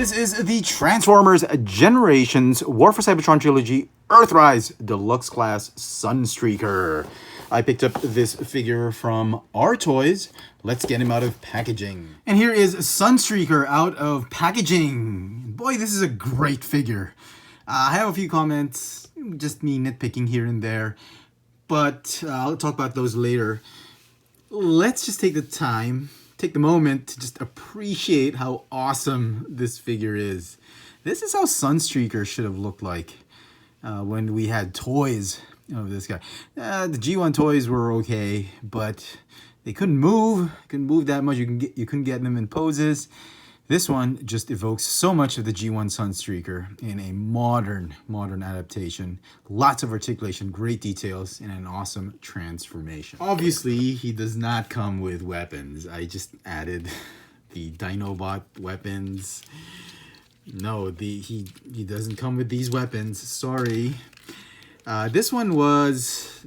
This is the Transformers Generations War for Cybertron Trilogy EARTHRISE Deluxe Class Sunstreaker. I picked up this figure from our toys. Let's get him out of packaging. And here is Sunstreaker out of packaging. Boy, this is a great figure. I have a few comments, just me nitpicking here and there, but I'll talk about those later. Let's just take the moment to just appreciate how awesome this figure is. This is how Sunstreaker should have looked like when we had toys of this guy. The G1 toys were okay, but they couldn't move that much. You couldn't get them in poses. This one just evokes so much of the G1 Sunstreaker in a modern adaptation. Lots of articulation, great details, and an awesome transformation. Obviously, he does not come with weapons. I just added the Dinobot weapons. No, he doesn't come with these weapons. Sorry. This one was,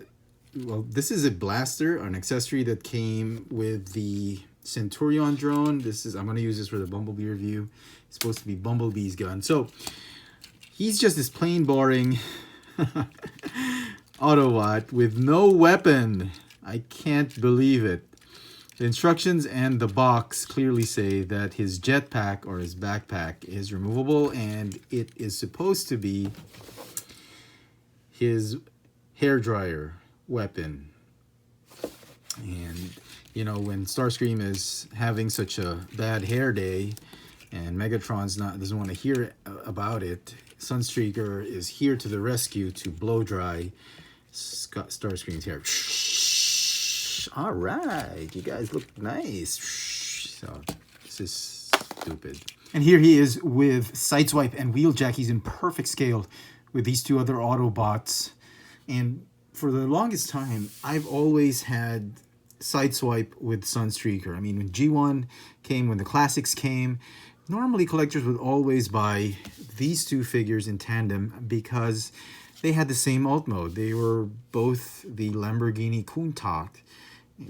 well, this is a blaster, an accessory that came with the Centurion drone. I'm going to use this for the Bumblebee review. It's supposed to be Bumblebee's gun. So he's just this plain boring Autobot with no weapon. I can't believe it. The instructions and the box clearly say that his jetpack or his backpack is removable, and it is supposed to be his hairdryer weapon. And you know, when Starscream is having such a bad hair day and Megatron's doesn't want to hear about it, Sunstreaker is here to the rescue to blow dry Starscream's hair. All right, you guys look nice. So this is stupid. And here he is with Sideswipe and Wheeljack. He's in perfect scale with these two other Autobots. And for the longest time, I've always had Sideswipe with Sunstreaker. I mean, when G1 came, when the classics came, normally collectors would always buy these two figures in tandem because they had the same alt mode. They were both the Lamborghini Countach,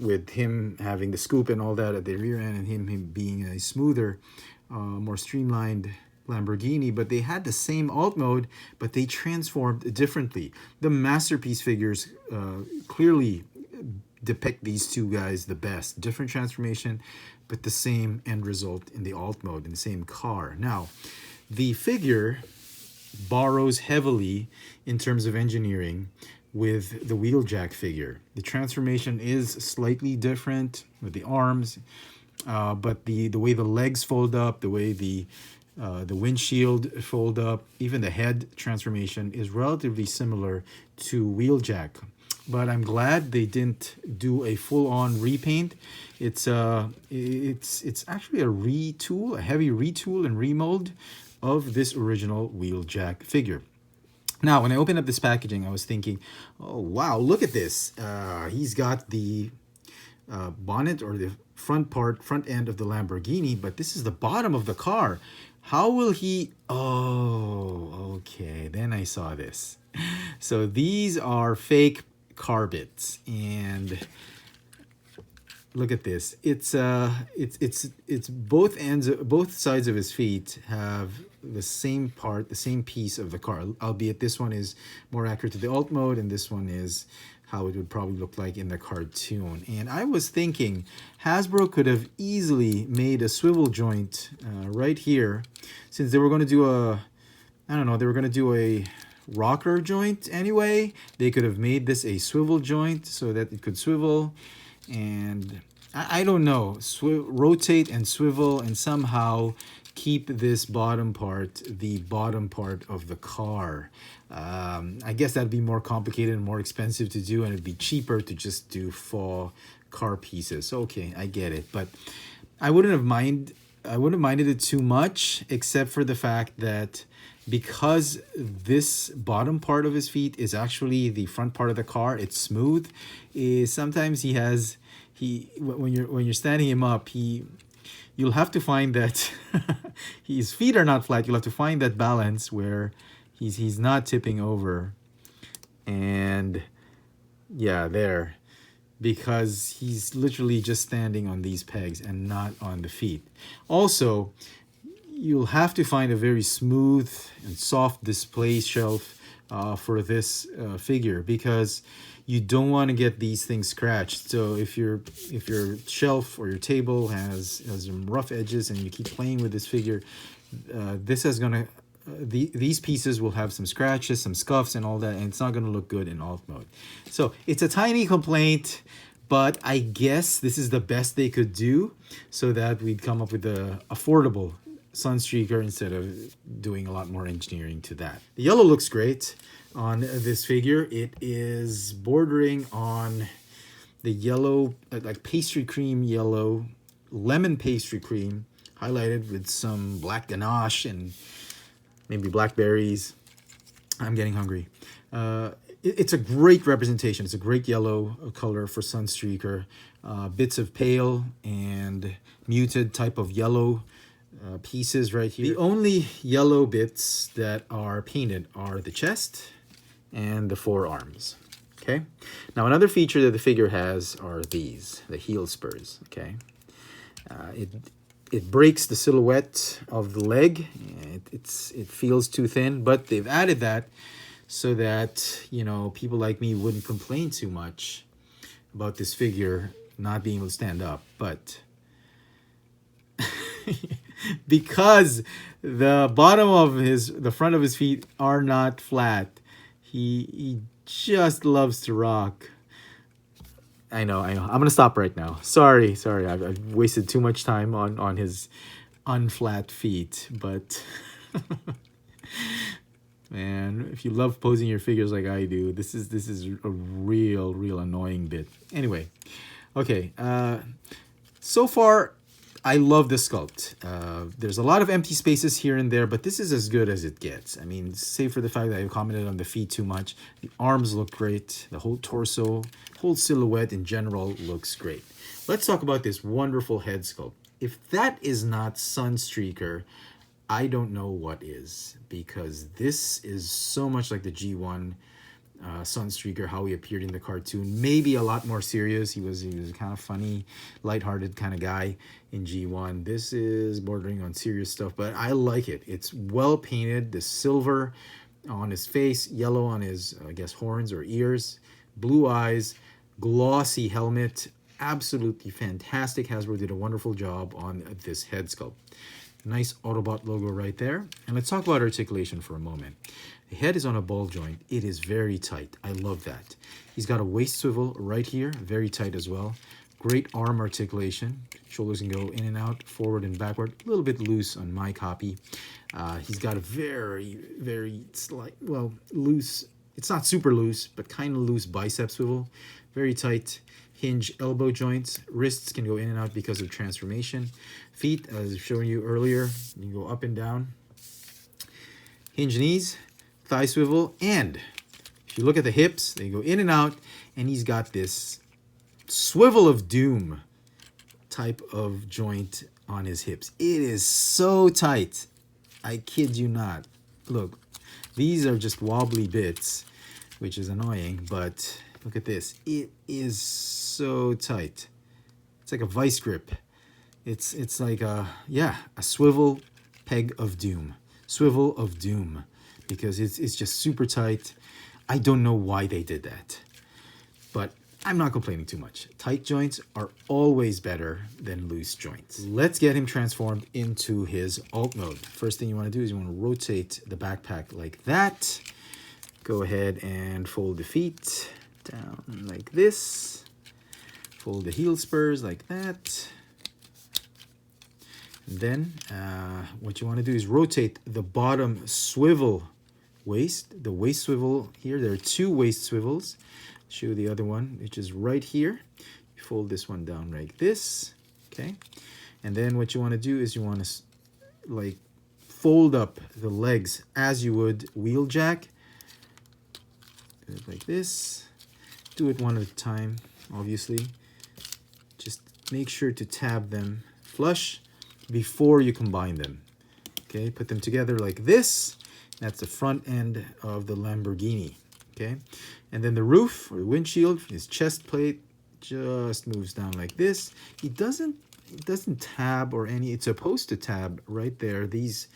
with him having the scoop and all that at the rear end, and him being a smoother, more streamlined Lamborghini. But they had the same alt mode, but they transformed differently. The Masterpiece figures clearly depict these two guys the best. Different transformation, but the same end result in the alt mode, in the same car. Now, the figure borrows heavily in terms of engineering with the Wheeljack figure. The transformation is slightly different with the arms, but the way the legs fold up, the way the windshield fold up, even the head transformation is relatively similar to Wheeljack. But I'm glad they didn't do a full-on repaint. It's actually a retool, a heavy retool and remold of this original Wheeljack figure. Now, when I opened up this packaging, I was thinking, oh, wow, look at this. He's got the bonnet or the front end of the Lamborghini, but this is the bottom of the car. How will he... Oh, okay. Then I saw this. So these are fake car bits, and look at this. It's both sides of his feet have the same part, the same piece of the car, albeit this one is more accurate to the alt mode, and this one is how it would probably look like in the cartoon. And I was thinking Hasbro could have easily made a swivel joint right here, since they were going to do a rocker joint anyway. They could have made this a swivel joint so that it could swivel, and I don't know, rotate and swivel and somehow keep this bottom part the bottom part of the car. I guess that'd be more complicated and more expensive to do, and it'd be cheaper to just do full car pieces. Okay, I get it, but I wouldn't have minded it too much, except for the fact that because this bottom part of his feet is actually the front part of the car, it's smooth. Sometimes when you're standing him up, you'll have to find that his feet are not flat. You'll have to find that balance where he's not tipping over. And yeah, there. Because he's literally just standing on these pegs and not on the feet. Also, you'll have to find a very smooth and soft display shelf for this figure, because you don't want to get these things scratched. So if your shelf or your table has some rough edges and you keep playing with this figure, this is gonna these pieces will have some scratches, some scuffs and all that, and it's not going to look good in alt mode. So it's a tiny complaint, but I guess this is the best they could do so that we'd come up with a affordable Sunstreaker instead of doing a lot more engineering to that. The yellow looks great on this figure. It is bordering on the yellow, like pastry cream yellow, lemon pastry cream, highlighted with some black ganache and maybe blackberries. I'm getting hungry. It's a great representation. It's a great yellow color for Sunstreaker. Bits of pale and muted type of yellow pieces right here. The only yellow bits that are painted are the chest and the forearms. Okay. Now another feature that the figure has are these, the heel spurs. Okay. It breaks the silhouette of the leg. It feels too thin, but they've added that so that, you know, people like me wouldn't complain too much about this figure not being able to stand up. But because the bottom of the front of his feet are not flat, he just loves to rock. I know. I'm gonna stop right now. Sorry. I've wasted too much time on his unflat feet, but man, if you love posing your figures like I do, this is a real annoying bit. Anyway, okay. So far, I love the sculpt. There's a lot of empty spaces here and there, but this is as good as it gets. I mean, save for the fact that I commented on the feet too much. The arms look great. The whole torso, whole silhouette in general looks great. Let's talk about this wonderful head sculpt. If that is not Sunstreaker, I don't know what is, because this is so much like the G1 Sunstreaker, how he appeared in the cartoon. Maybe a lot more serious. He was kind of funny, lighthearted kind of guy in G1. This is bordering on serious stuff, but I like it. It's well painted. The silver on his face, yellow on his, I guess, horns or ears, blue eyes, glossy helmet. Absolutely fantastic. Hasbro did a wonderful job on this head sculpt. Nice Autobot logo right there. And let's talk about articulation for a moment. The head is on a ball joint. It is very tight. I love that. He's got a waist swivel right here, very tight as well. Great arm articulation. Shoulders can go in and out, forward and backward. A little bit loose on my copy. He's got a very slight, well, loose. It's not super loose, but kind of loose bicep swivel. Very tight hinge elbow joints. Wrists can go in and out because of transformation. Feet, as I've shown you earlier, you can go up and down. Hinge knees, thigh swivel, and if you look at the hips, they go in and out, and he's got this swivel of doom type of joint on his hips. It is so tight. I kid you not. Look, these are just wobbly bits, which is annoying, but look at this. It is so tight. It's like a vice grip. It's like a swivel peg of doom. Swivel of doom. Because it's just super tight. I don't know why they did that. But I'm not complaining too much. Tight joints are always better than loose joints. Let's get him transformed into his alt mode. First thing you want to do is you want to rotate the backpack like that. Go ahead and fold the feet down like this. Fold the heel spurs like that. And then what you want to do is rotate the bottom swivel waist. The waist swivel here, there are two waist swivels. I'll show you the other one, which is right here. You fold this one down like this, okay? And then what you want to do is you want to like fold up the legs as you would Wheeljack. Do it like this. Do it one at a time, obviously. Just make sure to tab them flush before you combine them. Okay, put them together like this. That's the front end of the Lamborghini. Okay, and then the roof or the windshield, his chest plate just moves down like this. He doesn't it doesn't tab or any, it's supposed to tab right there. These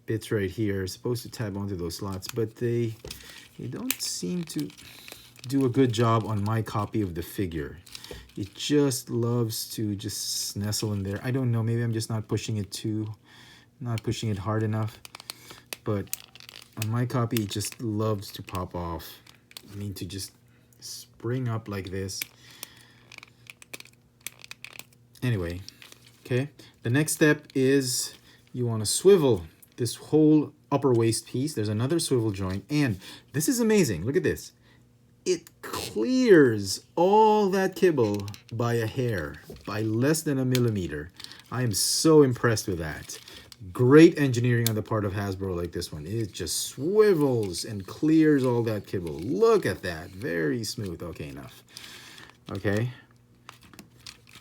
bits right here are supposed to tab onto those slots, but they don't seem to do a good job on my copy of the figure. It just loves to just nestle in there. I don't know, maybe I'm just not pushing it hard enough, but on my copy, it just loves to pop off. I mean, to just spring up like this. Anyway, okay. The next step is you want to swivel this whole upper waist piece. There's another swivel joint, and this is amazing. Look at this. It clears all that kibble by a hair, by less than a millimeter. I am so impressed with that. Great engineering on the part of Hasbro like this one. It just swivels and clears all that kibble. Look at that. Very smooth. Okay, enough. Okay.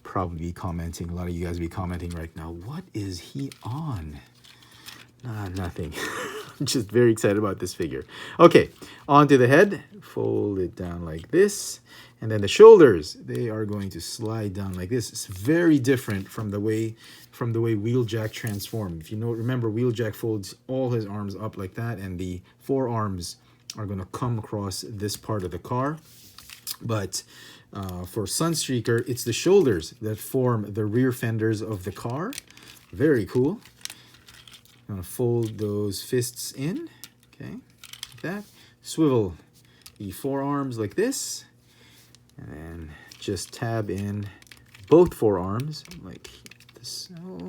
Probably be commenting. A lot of you guys be commenting right now. What is he on? Nothing. I'm just very excited about this figure. Okay, onto the head. Fold it down like this. And then the shoulders, they are going to slide down like this. It's very different from the way Wheeljack transformed. If you remember, Wheeljack folds all his arms up like that, and the forearms are going to come across this part of the car. But for Sunstreaker, it's the shoulders that form the rear fenders of the car. Very cool. I'm going to fold those fists in, okay, like that. Swivel the forearms like this, and then just tab in both forearms like this. Oh,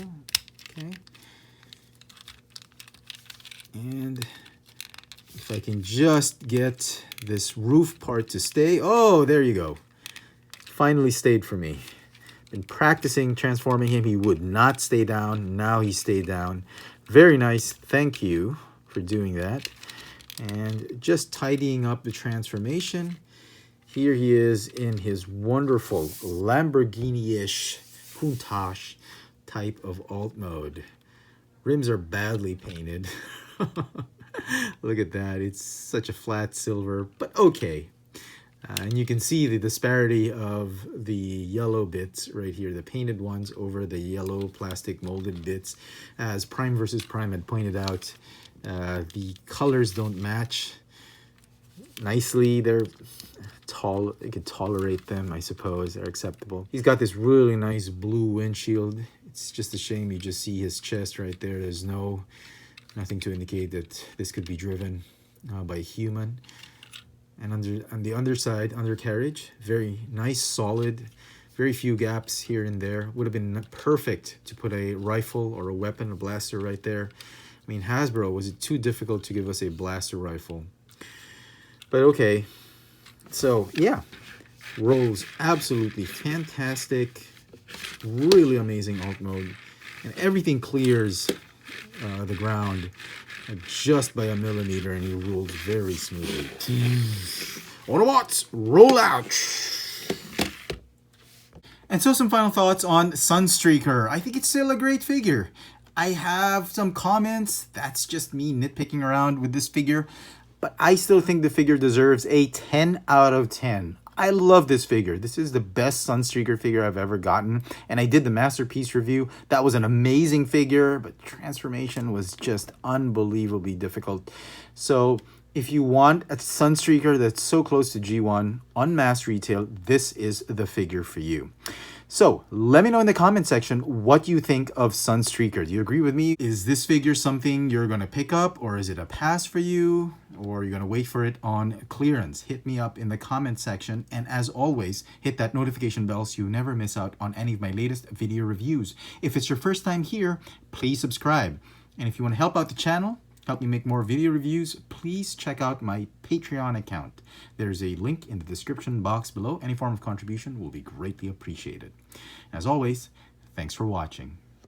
okay. And if I can just get this roof part to stay. Oh, there you go. Finally stayed for me. Been practicing transforming him. He would not stay down. Now he stayed down. Very nice. Thank you for doing that. And just tidying up the transformation. Here he is in his wonderful Lamborghini-ish Countach type of alt mode. Rims are badly painted. Look at that. It's such a flat silver, but okay. And you can see the disparity of the yellow bits right here, the painted ones over the yellow plastic molded bits. As Prime vs. Prime had pointed out, the colors don't match nicely. They're tall, you could tolerate them, I suppose. They're acceptable. He's got this really nice blue windshield. It's just a shame you just see his chest right there. There's nothing to indicate that this could be driven by a human. And on the underside, undercarriage, very nice, solid, very few gaps here and there. Would have been perfect to put a rifle or a weapon, a blaster right there. I mean, Hasbro, was it too difficult to give us a blaster rifle? But okay, so yeah, rolls absolutely fantastic, really amazing alt mode, and everything clears the ground just by a millimeter, and he rolls very smoothly. Autobots, roll out! And so some final thoughts on Sunstreaker. I think it's still a great figure. I have some comments. That's just me nitpicking around with this figure. But I still think the figure deserves a 10 out of 10. I love this figure. This is the best Sunstreaker figure I've ever gotten. And I did the Masterpiece review. That was an amazing figure, but transformation was just unbelievably difficult. So if you want a Sunstreaker that's so close to G1 on mass retail, this is the figure for you. So let me know in the comment section what you think of Sunstreaker. Do you agree with me? Is this figure something you're going to pick up, or is it a pass for you, or are you going to wait for it on clearance? Hit me up in the comment section. And as always, hit that notification bell so you never miss out on any of my latest video reviews. If it's your first time here, please subscribe. And if you want to help out the channel, help me make more video reviews, please check out my Patreon account. There's a link in the description box below. Any form of contribution will be greatly appreciated. As always, thanks for watching.